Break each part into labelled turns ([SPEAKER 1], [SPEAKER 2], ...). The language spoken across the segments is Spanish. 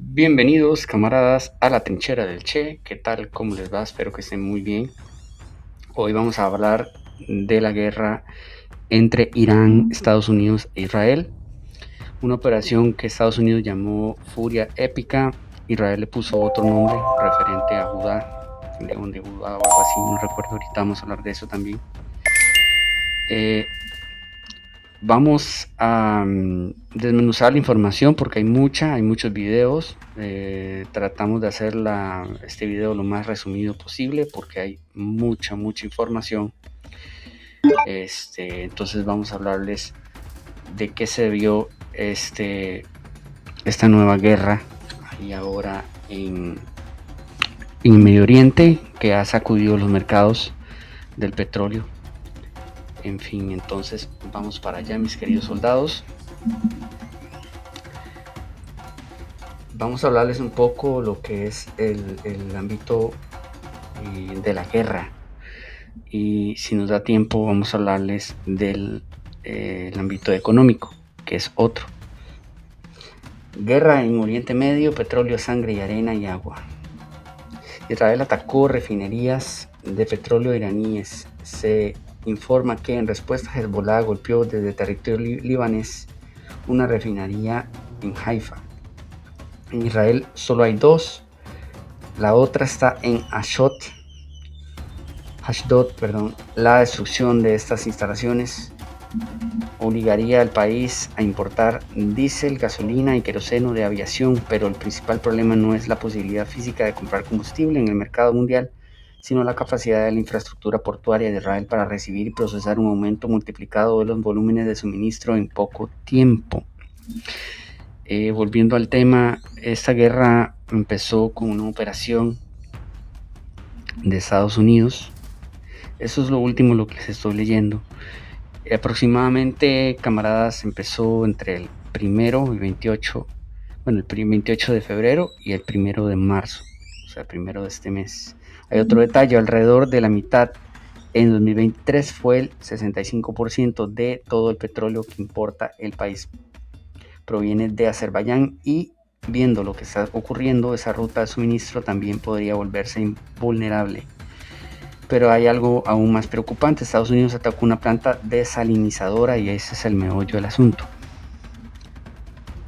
[SPEAKER 1] Bienvenidos, camaradas, a la trinchera del Che. ¿Qué tal? ¿Cómo les va? Espero que estén muy bien. Hoy vamos a hablar de la guerra entre Irán, Estados Unidos e Israel. Una operación que Estados Unidos llamó Furia Épica. Israel le puso otro nombre referente a Judá, León de Judá o algo así. No recuerdo, ahorita vamos a hablar de eso también. Vamos a desmenuzar la información porque hay muchos videos. Tratamos de hacer este video lo más resumido posible porque hay mucha información. Entonces vamos a hablarles de qué se vio esta nueva guerra y ahora en Medio Oriente, que ha sacudido los mercados del petróleo. En fin, entonces vamos para allá, mis queridos soldados. Vamos a hablarles un poco lo que es el ámbito de la guerra, y si nos da tiempo vamos a hablarles del ámbito económico, que es otro. Guerra en Oriente Medio, petróleo, sangre y arena y agua. Israel atacó refinerías de petróleo iraníes. Se informa que en respuesta Hezbollah golpeó desde territorio libanés una refinería en Haifa. En Israel solo hay dos, la otra está en Ashdod. La destrucción de estas instalaciones obligaría al país a importar diésel, gasolina y queroseno de aviación, pero el principal problema no es la posibilidad física de comprar combustible en el mercado mundial, sino la capacidad de la infraestructura portuaria de Israel para recibir y procesar un aumento multiplicado de los volúmenes de suministro en poco tiempo. Volviendo al tema, esta guerra empezó con una operación de Estados Unidos. Eso es lo último lo que les estoy leyendo. Aproximadamente, camaradas, empezó entre el 28 de febrero y el 1 de marzo, o sea, el 1 de este mes. Hay otro detalle, alrededor de la mitad en 2023 fue el 65% de todo el petróleo que importa el país proviene de Azerbaiyán, y viendo lo que está ocurriendo, esa ruta de suministro también podría volverse invulnerable. Pero hay algo aún más preocupante. Estados Unidos atacó una planta desalinizadora y ese es el meollo del asunto.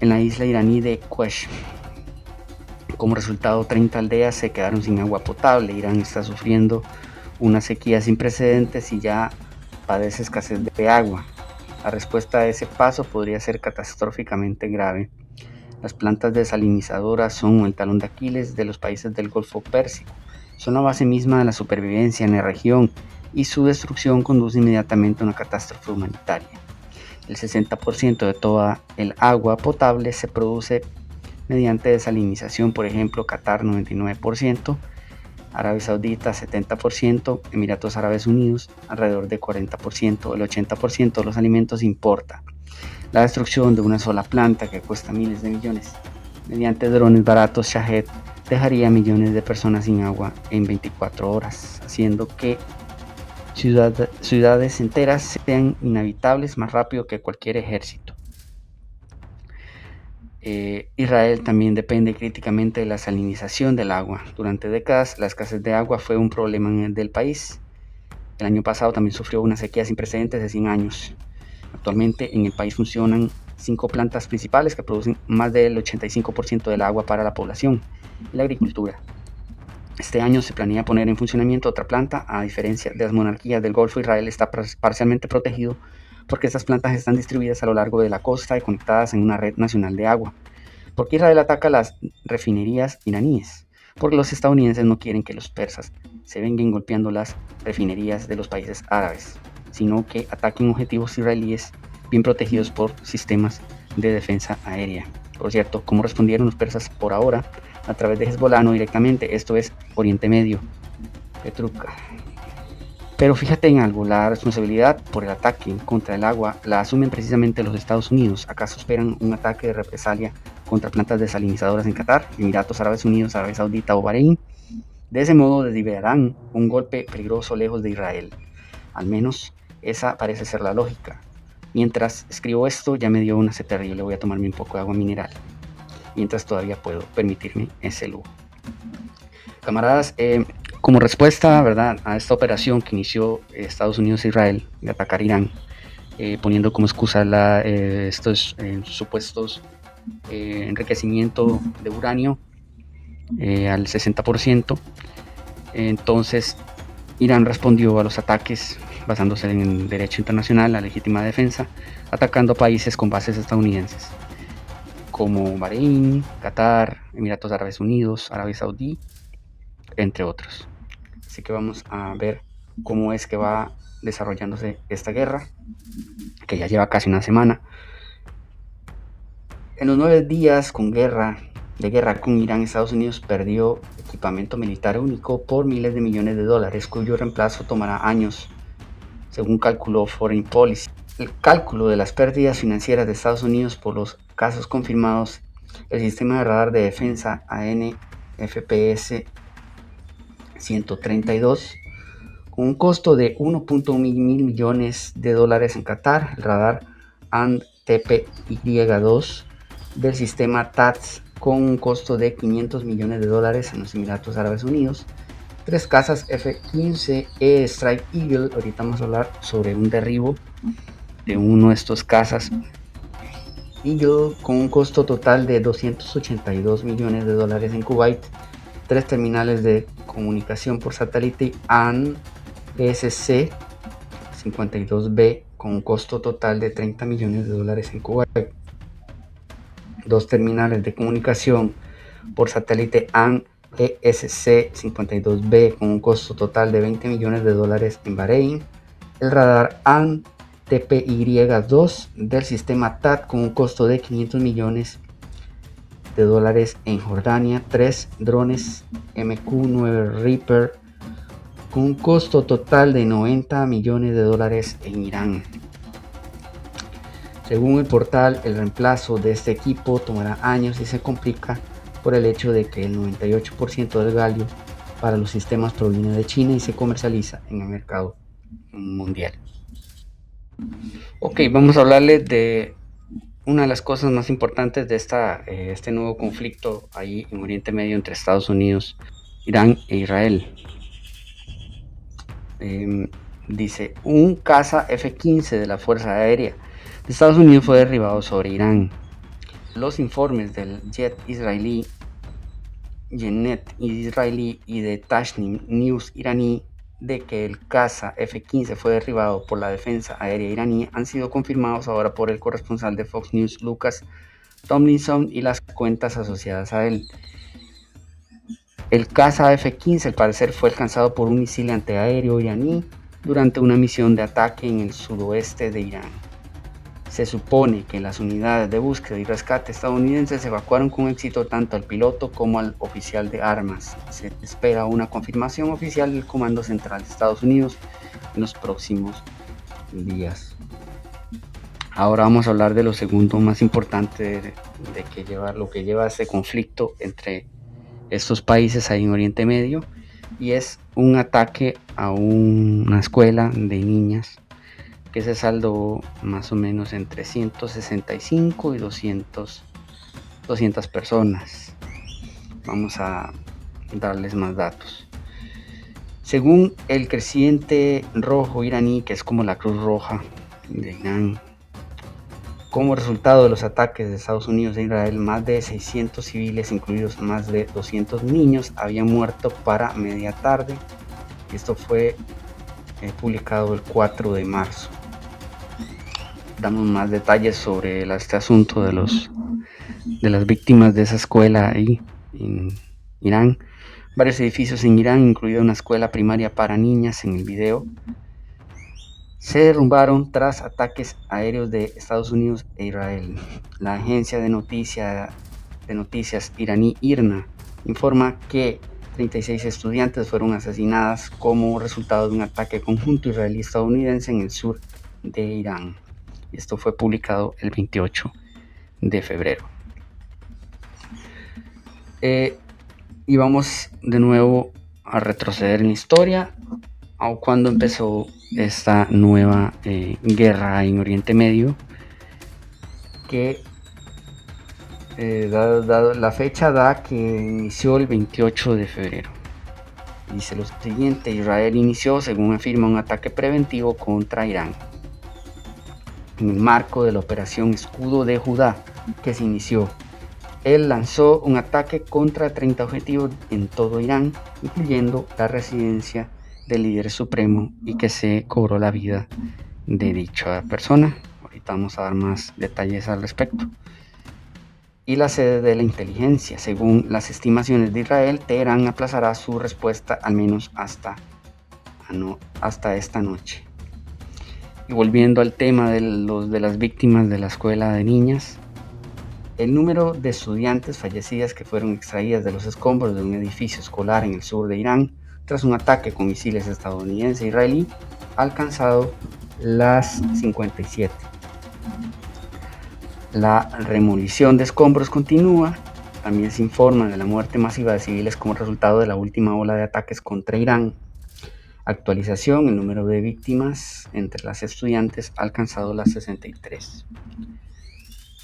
[SPEAKER 1] En la isla iraní de Quesh. Como resultado, 30 aldeas se quedaron sin agua potable. Irán está sufriendo una sequía sin precedentes y ya padece escasez de agua. La respuesta a ese paso podría ser catastróficamente grave. Las plantas desalinizadoras son el talón de Aquiles de los países del Golfo Pérsico. Son la base misma de la supervivencia en la región y su destrucción conduce inmediatamente a una catástrofe humanitaria. El 60% de toda el agua potable se produce mediante desalinización, por ejemplo, Qatar 99%, Arabia Saudita 70%, Emiratos Árabes Unidos alrededor de 40%, el 80% de los alimentos importa. La destrucción de una sola planta que cuesta miles de millones mediante drones baratos Shahed dejaría a millones de personas sin agua en 24 horas, haciendo que ciudades enteras sean inhabitables más rápido que cualquier ejército. Israel también depende críticamente de la salinización del agua. Durante décadas la escasez de agua fue un problema del país. El año pasado también sufrió una sequía sin precedentes de 100 años. Actualmente en el país funcionan 5 plantas principales que producen más del 85% del agua para la población y la agricultura. Este año se planea poner en funcionamiento otra planta. A diferencia de las monarquías del Golfo, Israel está parcialmente protegido porque estas plantas están distribuidas a lo largo de la costa y conectadas en una red nacional de agua. ¿Por qué Israel ataca las refinerías iraníes? Porque los estadounidenses no quieren que los persas se vengan golpeando las refinerías de los países árabes, sino que ataquen objetivos israelíes bien protegidos por sistemas de defensa aérea. Por cierto, ¿cómo respondieron los persas por ahora? A través de Hezbollah, no directamente, esto es Oriente Medio, Petruca. Pero fíjate en algo, la responsabilidad por el ataque contra el agua la asumen precisamente los Estados Unidos. ¿Acaso esperan un ataque de represalia contra plantas desalinizadoras en Qatar, Emiratos Árabes Unidos, Arabia Saudita o Bahrein? De ese modo desviarán un golpe peligroso lejos de Israel. Al menos esa parece ser la lógica. Mientras escribo esto ya me dio una sed terrible, voy a tomarme un poco de agua mineral. mientras todavía puedo permitirme ese lujo. Camaradas, como respuesta, ¿verdad?, a esta operación que inició Estados Unidos e Israel de atacar Irán, poniendo como excusa estos supuestos enriquecimiento de uranio al 60%. Entonces Irán respondió a los ataques basándose en el derecho internacional, la legítima defensa, atacando países con bases estadounidenses como Bahrein, Qatar, Emiratos Árabes Unidos, Arabia Saudí, entre otros. Así que vamos a ver cómo es que va desarrollándose esta guerra, que ya lleva casi una semana. En los 9 días de guerra con Irán, Estados Unidos perdió equipamiento militar único por miles de millones de dólares, cuyo reemplazo tomará años, según calculó Foreign Policy. El cálculo de las pérdidas financieras de Estados Unidos por los casos confirmados, el sistema de radar de defensa AN/FPS 132, con un costo de 1.1 mil millones de dólares en Qatar, el radar AN/TPY2 del sistema TATS con un costo de 500 millones de dólares en los Emiratos Árabes Unidos, 3 cazas F-15E Strike Eagle. Ahorita vamos a hablar sobre un derribo de uno de estos cazas Eagle con un costo total de 282 millones de dólares en Kuwait, 3 terminales de comunicación por satélite AN/PSC 52B con un costo total de 30 millones de dólares en Kuwait, 2 terminales de comunicación por satélite AN/ESC 52B con un costo total de 20 millones de dólares en Bahrein, el radar AN/TPY2 del sistema TAT con un costo de 500 millones de dólares en Jordania, 3 drones MQ-9 Reaper con un costo total de 90 millones de dólares en Irán. Según el portal, el reemplazo de este equipo tomará años y se complica por el hecho de que el 98% del galio para los sistemas proviene de China y se comercializa en el mercado mundial. Ok, vamos a hablarles de una de las cosas más importantes de este nuevo conflicto ahí en Oriente Medio entre Estados Unidos, Irán e Israel. Dice, un caza F-15 de la Fuerza Aérea de Estados Unidos fue derribado sobre Irán. Los informes del jet israelí Yenet israelí y de Tasnim News iraní de que el caza F-15 fue derribado por la defensa aérea iraní han sido confirmados ahora por el corresponsal de Fox News Lucas Tomlinson y las cuentas asociadas a él. El caza F-15 al parecer fue alcanzado por un misil antiaéreo iraní durante una misión de ataque en el sudoeste de Irán. Se supone que las unidades de búsqueda y rescate estadounidenses evacuaron con éxito tanto al piloto como al oficial de armas. Se espera una confirmación oficial del Comando Central de Estados Unidos en los próximos días. Ahora vamos a hablar de lo segundo más importante lo que lleva a este conflicto entre estos países ahí en Oriente Medio, y es un ataque a una escuela de niñas que se saldó más o menos entre 165 y 200 personas. Vamos a darles más datos. Según el Creciente Rojo iraní, que es como la Cruz Roja de Irán, como resultado de los ataques de Estados Unidos e Israel, más de 600 civiles, incluidos más de 200 niños, habían muerto para media tarde. Esto fue publicado el 4 de marzo. Damos más detalles sobre este asunto de las víctimas de esa escuela ahí en Irán. Varios edificios en Irán, incluida una escuela primaria para niñas en el video, se derrumbaron tras ataques aéreos de Estados Unidos e Israel. La agencia de noticias iraní IRNA informa que 36 estudiantes fueron asesinadas como resultado de un ataque conjunto israelí-estadounidense en el sur de Irán. Esto fue publicado el 28 de febrero. Y vamos de nuevo a retroceder en la historia a cuando empezó esta nueva guerra en Oriente Medio, que La fecha da que inició el 28 de febrero. Dice lo siguiente: Israel inició, según afirma, un ataque preventivo contra Irán en el marco de la operación Escudo de Judá, que se inició. Él lanzó un ataque contra 30 objetivos en todo Irán, incluyendo la residencia del líder supremo, y que se cobró la vida de dicha persona. Ahorita vamos a dar más detalles al respecto. Y la sede de la inteligencia. Según las estimaciones de Israel, Teherán aplazará su respuesta al menos hasta esta noche. Y volviendo al tema de las víctimas de la escuela de niñas, el número de estudiantes fallecidas que fueron extraídas de los escombros de un edificio escolar en el sur de Irán tras un ataque con misiles estadounidense e israelí ha alcanzado las 57. La remolición de escombros continúa. También se informa de la muerte masiva de civiles como resultado de la última ola de ataques contra Irán. Actualización: el número de víctimas entre las estudiantes ha alcanzado las 63.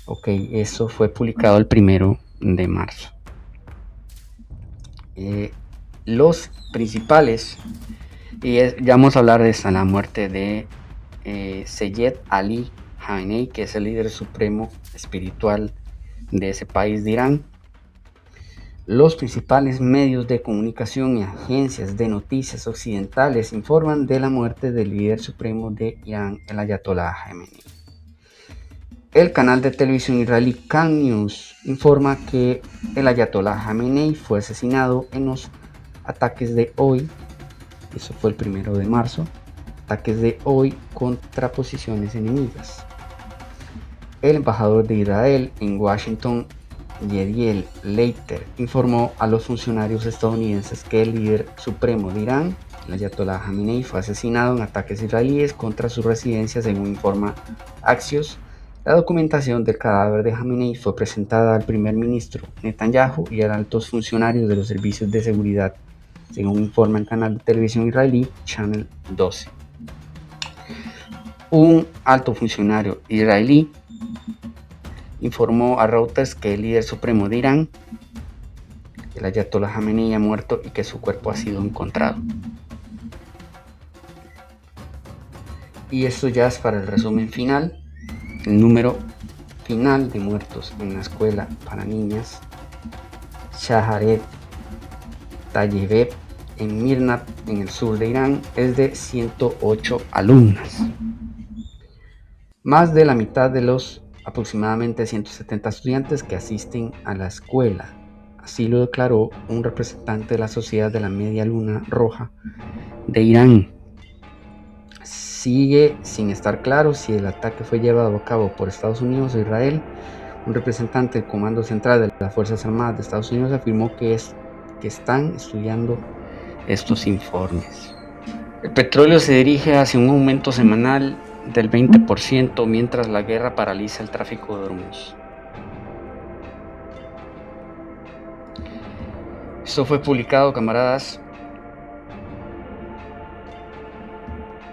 [SPEAKER 1] Ok, eso fue publicado el 1 de marzo. Los principales, y ya vamos a hablar de esta, la muerte de Seyed Ali Khamenei, que es el líder supremo espiritual de ese país de Irán. Los principales medios de comunicación y agencias de noticias occidentales informan de la muerte del líder supremo de Irán, el Ayatollah Khamenei. El canal de televisión israelí Kan News informa que el Ayatollah Khamenei fue asesinado en los ataques de hoy. Eso fue el 1 de marzo. Ataques de hoy contra posiciones enemigas. El embajador de Israel en Washington, Yediel Leiter, informó a los funcionarios estadounidenses que el líder supremo de Irán, el Ayatollah Khamenei, fue asesinado en ataques israelíes contra su residencia, según informa Axios. La documentación del cadáver de Khamenei fue presentada al primer ministro Netanyahu y a altos funcionarios de los servicios de seguridad, según informa el canal de televisión israelí Channel 12. Un alto funcionario israelí informó a Reuters que el líder supremo de Irán, el Ayatollah Khamenei, ha muerto y que su cuerpo ha sido encontrado. Y esto ya es para el resumen final. El número final de muertos en la escuela para niñas Shaharet Tayyeb en Mirnat, en el sur de Irán, es de 108 alumnas. Más de la mitad de los aproximadamente 170 estudiantes que asisten a la escuela. Así lo declaró un representante de la Sociedad de la Media Luna Roja de Irán. Sigue sin estar claro si el ataque fue llevado a cabo por Estados Unidos o Israel. Un representante del Comando Central de las Fuerzas Armadas de Estados Unidos afirmó que están estudiando estos informes. El petróleo se dirige hacia un aumento semanal del 20% mientras la guerra paraliza el tráfico de Hormuz. Esto fue publicado, camaradas,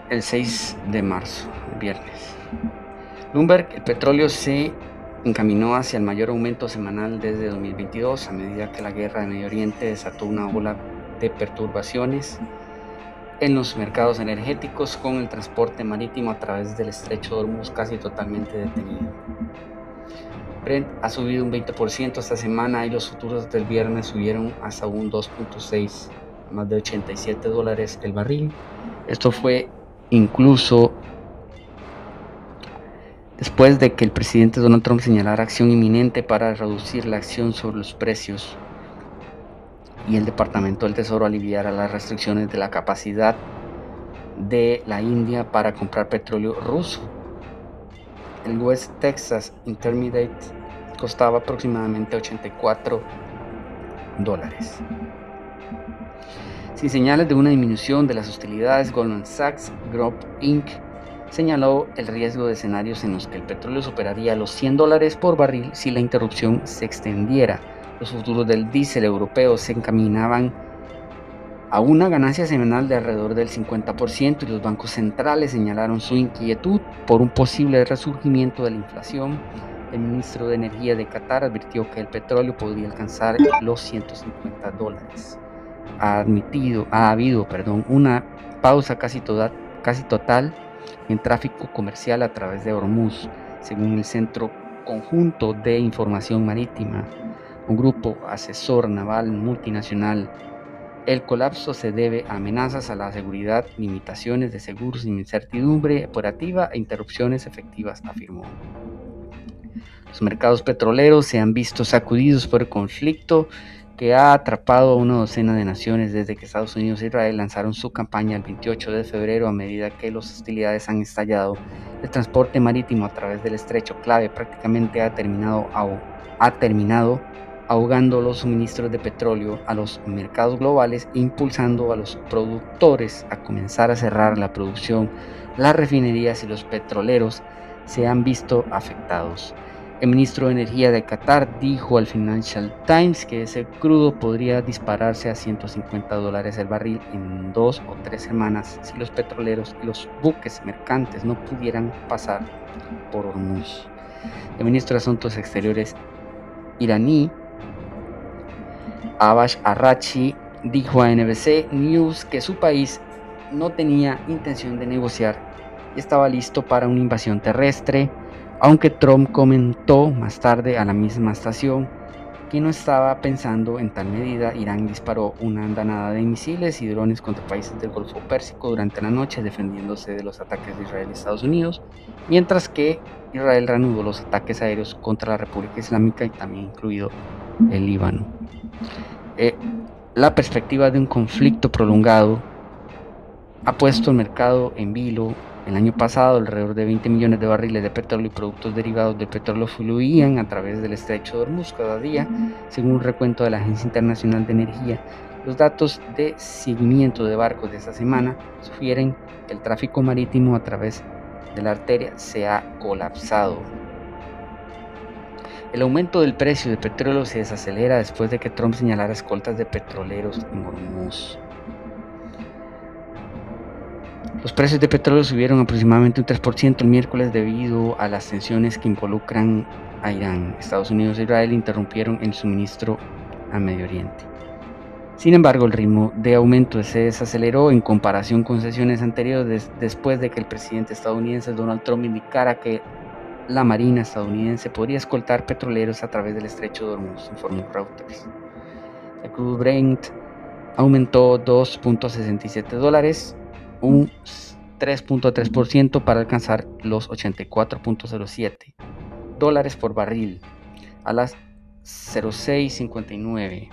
[SPEAKER 1] el 6 de marzo, el viernes. Bloomberg: el petróleo se encaminó hacia el mayor aumento semanal desde 2022 a medida que la guerra en Medio Oriente desató una ola de perturbaciones en los mercados energéticos, con el transporte marítimo a través del estrecho de Hormuz casi totalmente detenido. Brent ha subido un 20% esta semana y los futuros del viernes subieron hasta un 2.6, más de $87 el barril. Esto fue incluso después de que el presidente Donald Trump señalara acción inminente para reducir la acción sobre los precios y el Departamento del Tesoro aliviara las restricciones de la capacidad de la India para comprar petróleo ruso. El West Texas Intermediate costaba aproximadamente $84. Sin señales de una disminución de las hostilidades, Goldman Sachs Group Inc. señaló el riesgo de escenarios en los que el petróleo superaría los $100 por barril si la interrupción se extendiera. Los futuros del diésel europeo se encaminaban a una ganancia semanal de alrededor del 50% y los bancos centrales señalaron su inquietud por un posible resurgimiento de la inflación El ministro de Energía de Qatar advirtió que el petróleo podría alcanzar los $150. Ha habido una pausa casi total en tráfico comercial a través de Hormuz, según el Centro Conjunto de Información Marítima, un grupo asesor naval multinacional. El colapso se debe a amenazas a la seguridad, limitaciones de seguros, incertidumbre operativa e interrupciones efectivas, afirmó. Los mercados petroleros se han visto sacudidos por el conflicto que ha atrapado a una docena de naciones desde que Estados Unidos e Israel lanzaron su campaña el 28 de febrero. A medida que las hostilidades han estallado, el transporte marítimo a través del estrecho clave prácticamente ha terminado ahogando los suministros de petróleo a los mercados globales e impulsando a los productores a comenzar a cerrar la producción. Las refinerías y los petroleros se han visto afectados. El ministro de Energía de Qatar dijo al Financial Times que ese crudo podría dispararse a $150 el barril en 2 o 3 semanas si los petroleros y los buques mercantes no pudieran pasar por Hormuz. El ministro de Asuntos Exteriores iraní, Abbas Araghchi, dijo a NBC News que su país no tenía intención de negociar y estaba listo para una invasión terrestre, aunque Trump comentó más tarde a la misma estación que no estaba pensando en tal medida. Irán disparó una andanada de misiles y drones contra países del Golfo Pérsico durante la noche, defendiéndose de los ataques de Israel y Estados Unidos, mientras que Israel reanudó los ataques aéreos contra la República Islámica y también incluido el Líbano. La perspectiva de un conflicto prolongado ha puesto el mercado en vilo. El año pasado, alrededor de 20 millones de barriles de petróleo y productos derivados del petróleo fluían a través del estrecho de Hormuz cada día, según un recuento de la Agencia Internacional de Energía. Los datos de seguimiento de barcos de esta semana sugieren que el tráfico marítimo a través de la arteria se ha colapsado. El aumento del precio del petróleo se desacelera después de que Trump señalara escoltas de petroleros en Hormuz. Los precios de petróleo subieron aproximadamente un 3% el miércoles debido a las tensiones que involucran a Irán. Estados Unidos e Israel interrumpieron el suministro a Medio Oriente. Sin embargo, el ritmo de aumento se desaceleró en comparación con sesiones anteriores después de que el presidente estadounidense Donald Trump indicara que la Marina estadounidense podría escoltar petroleros a través del estrecho de Hormuz, informó Reuters. El crudo Brent aumentó $2.67, un 3.3% para alcanzar los $84.07 por barril a las 06:59,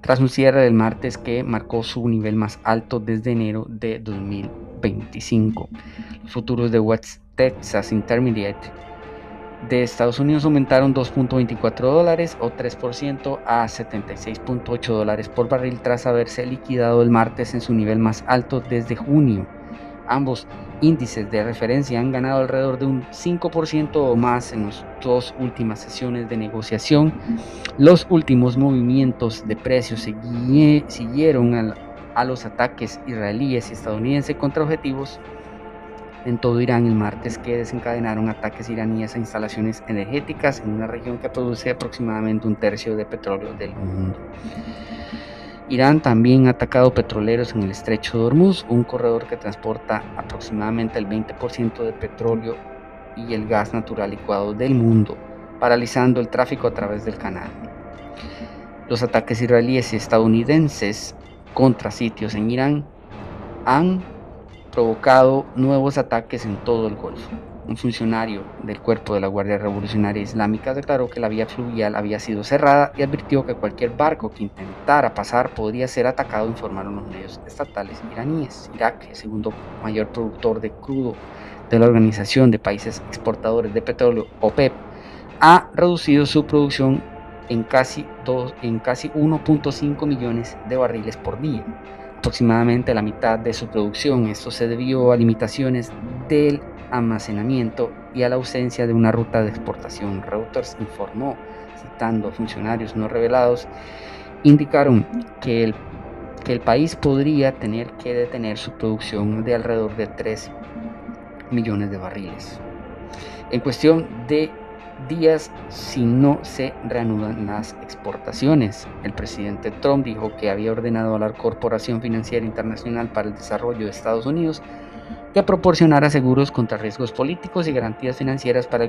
[SPEAKER 1] tras un cierre del martes que marcó su nivel más alto desde enero de 2025. Los futuros de West Texas Intermediate de Estados Unidos aumentaron $2.24 o 3% a $76.8 por barril tras haberse liquidado el martes en su nivel más alto desde junio. Ambos índices de referencia han ganado alrededor de un 5% o más en las dos últimas sesiones de negociación. Los últimos movimientos de precios siguieron a los ataques israelíes y estadounidenses contra objetivos en todo Irán el martes, que desencadenaron ataques iraníes a instalaciones energéticas en una región que produce aproximadamente un tercio de petróleo del mundo. Irán también ha atacado petroleros en el estrecho de Hormuz, un corredor que transporta aproximadamente el 20% de petróleo y el gas natural licuado del mundo, paralizando el tráfico a través del canal. Los ataques israelíes y estadounidenses contra sitios en Irán han provocado nuevos ataques en todo el Golfo. Un funcionario del cuerpo de la Guardia Revolucionaria Islámica declaró que la vía fluvial había sido cerrada y advirtió que cualquier barco que intentara pasar podría ser atacado, informaron los medios estatales iraníes. Irak, el segundo mayor productor de crudo de la Organización de Países Exportadores de Petróleo, OPEP, ha reducido su producción en casi 1.5 millones de barriles por día, aproximadamente la mitad de su producción. Esto se debió a limitaciones del almacenamiento y a la ausencia de una ruta de exportación. Reuters informó, citando a funcionarios no revelados, indicaron que el país podría tener que detener su producción de alrededor de 3 millones de barriles. En cuestión de días si no se reanudan las exportaciones. El presidente Trump dijo que había ordenado a la Corporación Financiera Internacional para el Desarrollo de Estados Unidos que proporcionara seguros contra riesgos políticos y garantías financieras para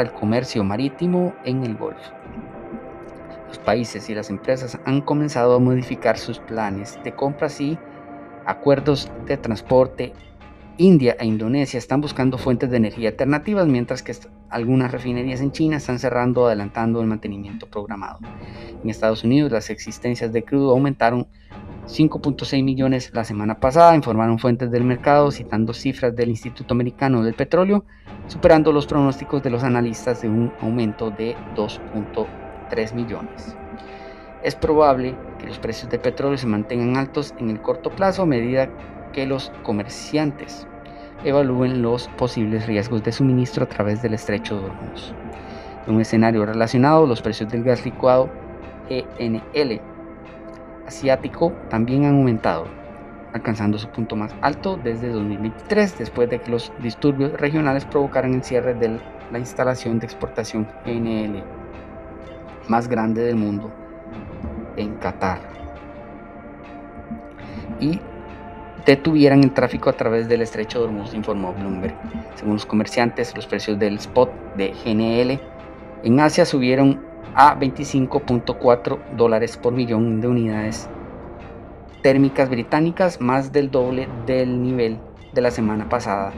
[SPEAKER 1] el comercio marítimo en el Golfo. Los países y las empresas han comenzado a modificar sus planes de compras y acuerdos de transporte. India e Indonesia están buscando fuentes de energía alternativas, mientras que algunas refinerías en China están cerrando o adelantando el mantenimiento programado. En Estados Unidos, las existencias de crudo aumentaron 5.6 millones la semana pasada, informaron fuentes del mercado, citando cifras del Instituto Americano del Petróleo, superando los pronósticos de los analistas de un aumento de 2.3 millones. Es probable que los precios de petróleo se mantengan altos en el corto plazo a medida que los comerciantes evalúen los posibles riesgos de suministro a través del estrecho de Hormuz. En un escenario relacionado, los precios del gas licuado GNL asiático también han aumentado, alcanzando su punto más alto desde 2023, después de que los disturbios regionales provocaran el cierre de la instalación de exportación GNL más grande del mundo en Qatar y detuvieran el tráfico a través del estrecho de Hormuz, informó Bloomberg. Según los comerciantes, los precios del spot de GNL en Asia subieron a $25.4 por millón de unidades térmicas británicas, más del doble del nivel de la semana pasada.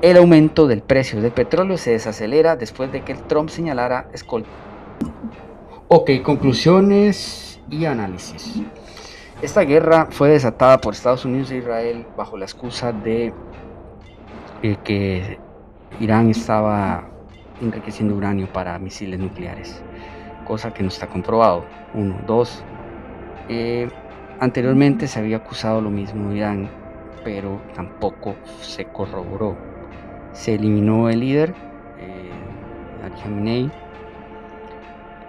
[SPEAKER 1] El aumento del precio del petróleo se desacelera después de que Trump señalara escolta. Ok, conclusiones y análisis. Esta guerra fue desatada por Estados Unidos e Israel bajo la excusa de que Irán estaba enriqueciendo uranio para misiles nucleares, cosa que no está comprobado. 1, 2. Anteriormente se había acusado lo mismo de Irán, pero tampoco se corroboró. Se eliminó el líder, Ali Khamenei.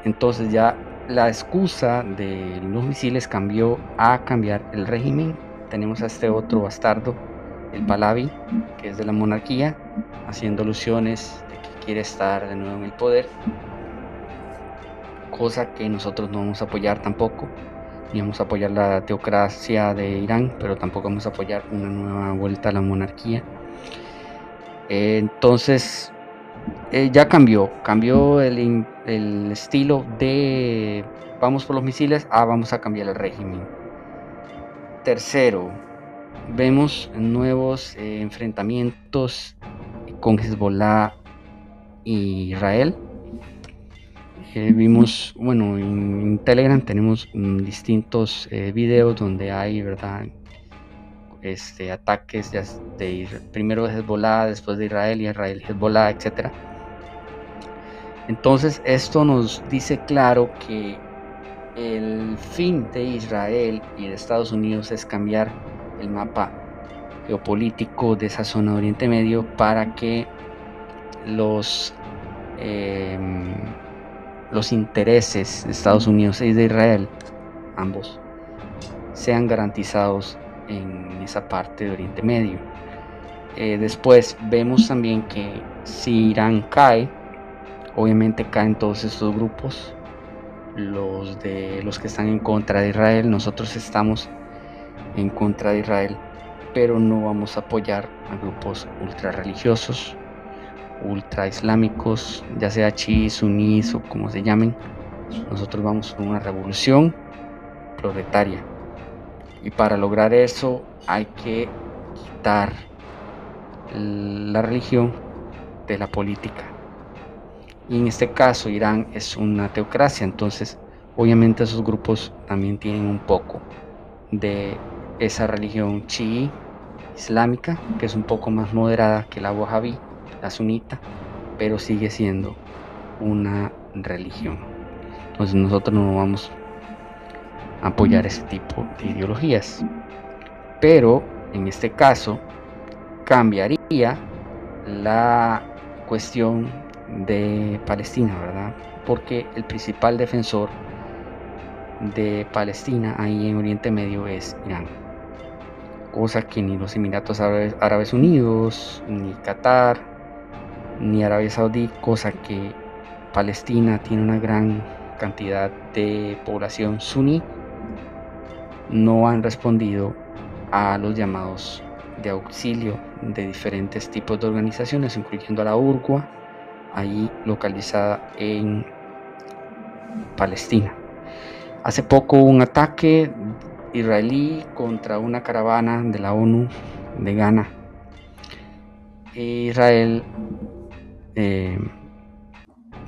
[SPEAKER 1] Entonces ya la excusa de los misiles cambió a cambiar el régimen. Tenemos a este otro bastardo, el Pahlavi, que es de la monarquía, haciendo alusiones de que quiere estar de nuevo en el poder, cosa que nosotros no vamos a apoyar tampoco. Ni vamos a apoyar la teocracia de Irán, pero tampoco vamos a apoyar una nueva vuelta a la monarquía. Entonces ya cambió el estilo de vamos por los misiles a vamos a cambiar el régimen. Tercero, vemos nuevos enfrentamientos con Hezbollah y Israel. Vimos, bueno, en Telegram tenemos distintos videos donde hay, ¿verdad? Ataques primero de Hezbollah, después de Israel y Israel, Hezbollah, etc. Entonces esto nos dice claro que el fin de Israel y de Estados Unidos es cambiar el mapa geopolítico de esa zona de Oriente Medio para que los intereses de Estados Unidos y de Israel, ambos, sean garantizados en esa parte de Oriente Medio. Después vemos también que si Irán cae, obviamente caen todos estos grupos, los que están en contra de Israel. Nosotros estamos en contra de Israel, pero no vamos a apoyar a grupos ultra religiosos, ultra islámicos, ya sea chiíes, sunís o como se llamen. Nosotros vamos por una revolución proletaria, y para lograr eso hay que quitar la religión de la política, y en este caso Irán es una teocracia, entonces obviamente esos grupos también tienen un poco de esa religión chií islámica, que es un poco más moderada que la wahhabí, la sunita, pero sigue siendo una religión. Entonces nosotros no vamos a apoyar ese tipo de ideologías, pero en este caso cambiaría la cuestión de Palestina, ¿verdad? Porque el principal defensor de Palestina ahí en Oriente Medio es Irán, cosa que ni los Emiratos Árabes Unidos, ni Qatar, ni Arabia Saudí, cosa que Palestina tiene una gran cantidad de población suní, no han respondido a los llamados de auxilio de diferentes tipos de organizaciones, incluyendo a la URWA, ahí localizada en Palestina. Hace poco hubo un ataque israelí contra una caravana de la ONU de Ghana. Israel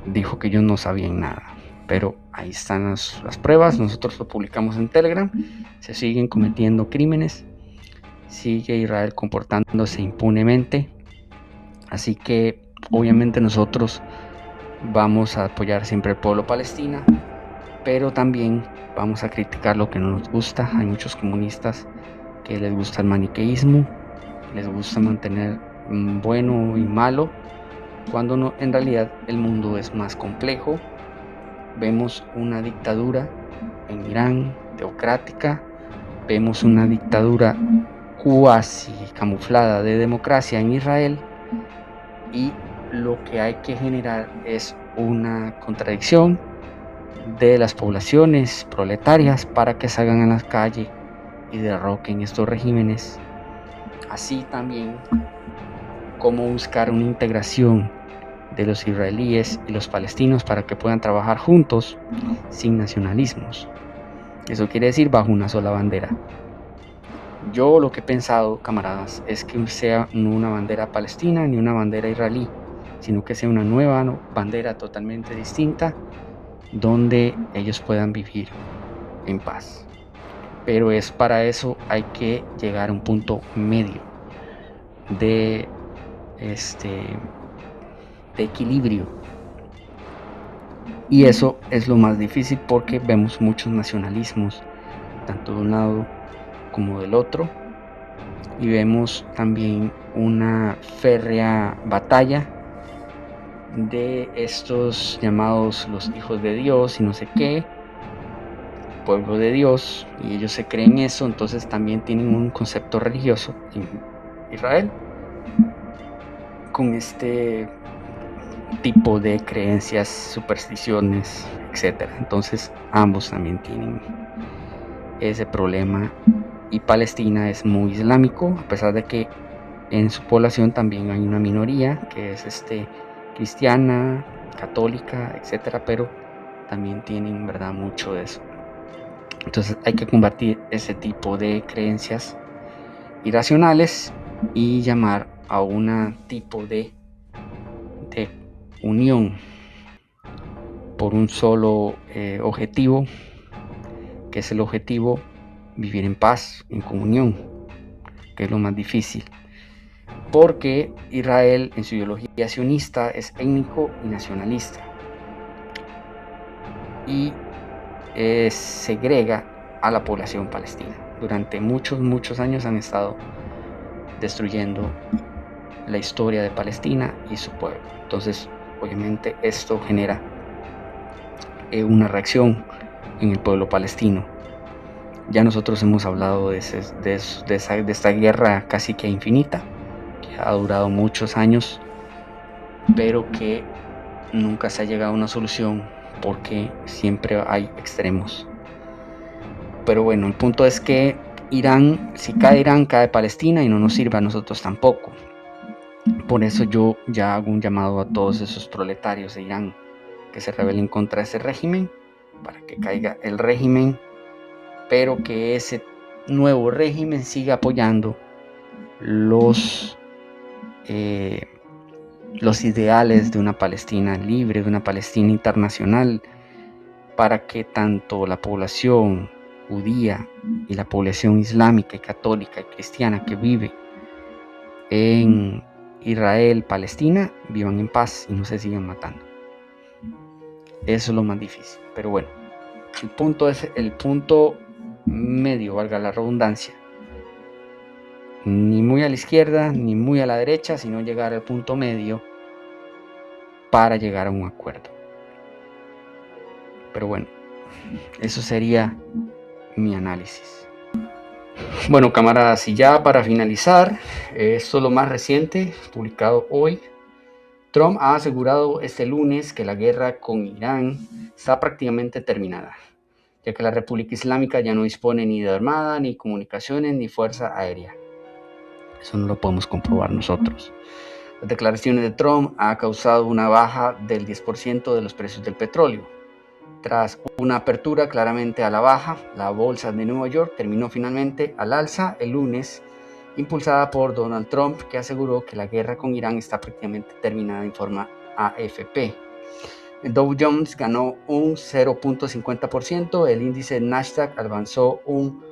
[SPEAKER 1] dijo que ellos no sabían nada, pero ahí están las pruebas. Nosotros lo publicamos en Telegram. Se siguen cometiendo crímenes, sigue Israel comportándose impunemente, así que obviamente nosotros vamos a apoyar siempre al pueblo palestino, pero también vamos a criticar lo que no nos gusta. Hay muchos comunistas que les gusta el maniqueísmo, les gusta mantener bueno y malo, cuando no, en realidad el mundo es más complejo. Vemos una dictadura en Irán, teocrática, vemos una dictadura cuasi camuflada de democracia en Israel, y lo que hay que generar es una contradicción de las poblaciones proletarias para que salgan a la calle y derroquen estos regímenes, así también como buscar una integración de los israelíes y los palestinos para que puedan trabajar juntos sin nacionalismos. Eso quiere decir bajo una sola bandera. Yo lo que he pensado, camaradas, es que sea no una bandera palestina ni una bandera israelí, sino que sea una nueva bandera totalmente distinta donde ellos puedan vivir en paz. Pero para eso hay que llegar a un punto medio de equilibrio, y eso es lo más difícil porque vemos muchos nacionalismos tanto de un lado como del otro, y vemos también una férrea batalla de estos llamados los hijos de Dios y no sé qué, pueblo de Dios, y ellos se creen eso. Entonces también tienen un concepto religioso en Israel con este tipo de creencias, supersticiones, etcétera. Entonces ambos también tienen ese problema, y Palestina es muy islámico, a pesar de que en su población también hay una minoría que es cristiana, católica, etcétera, pero también tienen, verdad, mucho de eso. Entonces hay que combatir ese tipo de creencias irracionales y llamar a un tipo de unión por un solo objetivo, que es el objetivo vivir en paz, en comunión, que es lo más difícil, porque Israel en su ideología sionista es étnico y nacionalista, y segrega a la población palestina. Durante muchos años han estado destruyendo la historia de Palestina y su pueblo. Entonces obviamente esto genera una reacción en el pueblo palestino. Ya nosotros hemos hablado de esta guerra casi que infinita, que ha durado muchos años, pero que nunca se ha llegado a una solución porque siempre hay extremos. Pero bueno, el punto es que Irán, si cae Irán, cae Palestina, y no nos sirve a nosotros tampoco. Por eso yo ya hago un llamado a todos esos proletarios de Irán que se rebelen contra ese régimen, para que caiga el régimen, pero que ese nuevo régimen siga apoyando los ideales de una Palestina libre, de una Palestina internacional, para que tanto la población judía y la población islámica y católica y cristiana que vive en Israel, Palestina, vivan en paz y no se sigan matando. Eso es lo más difícil, pero bueno, el punto es el punto medio, valga la redundancia, ni muy a la izquierda ni muy a la derecha, sino llegar al punto medio para llegar a un acuerdo. Pero bueno, eso sería mi análisis. Bueno, camaradas, y ya para finalizar, esto es lo más reciente publicado hoy. Trump ha asegurado este lunes que la guerra con Irán está prácticamente terminada, ya que la República Islámica ya no dispone ni de armada, ni comunicaciones, ni fuerza aérea. Eso no lo podemos comprobar nosotros. Las declaraciones de Trump han causado una baja del 10% de los precios del petróleo. Tras una apertura claramente a la baja, la bolsa de Nueva York terminó finalmente al alza el lunes, impulsada por Donald Trump, que aseguró que la guerra con Irán está prácticamente terminada, informa AFP. El Dow Jones ganó un 0.50%, el índice Nasdaq avanzó un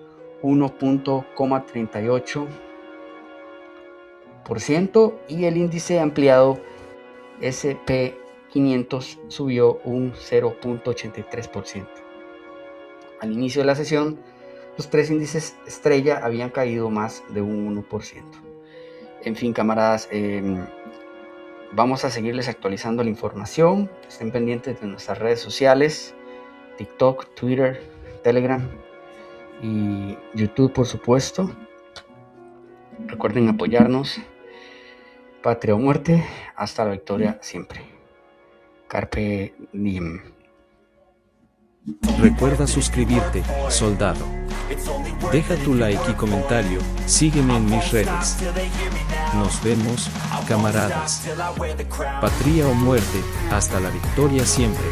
[SPEAKER 1] 1.38% y el índice ampliado S&P 500 subió un 0.83%. Al inicio de la sesión, los tres índices estrella habían caído más de un 1%. En fin, camaradas, vamos a seguirles actualizando la información. Estén pendientes de nuestras redes sociales, TikTok, Twitter, Telegram y YouTube, por supuesto. Recuerden apoyarnos. Patria o muerte, hasta la victoria siempre. Carpe diem.
[SPEAKER 2] Recuerda suscribirte, soldado. Deja tu like y comentario, sígueme en mis redes. Nos vemos, camaradas. Patria o muerte, hasta la victoria siempre.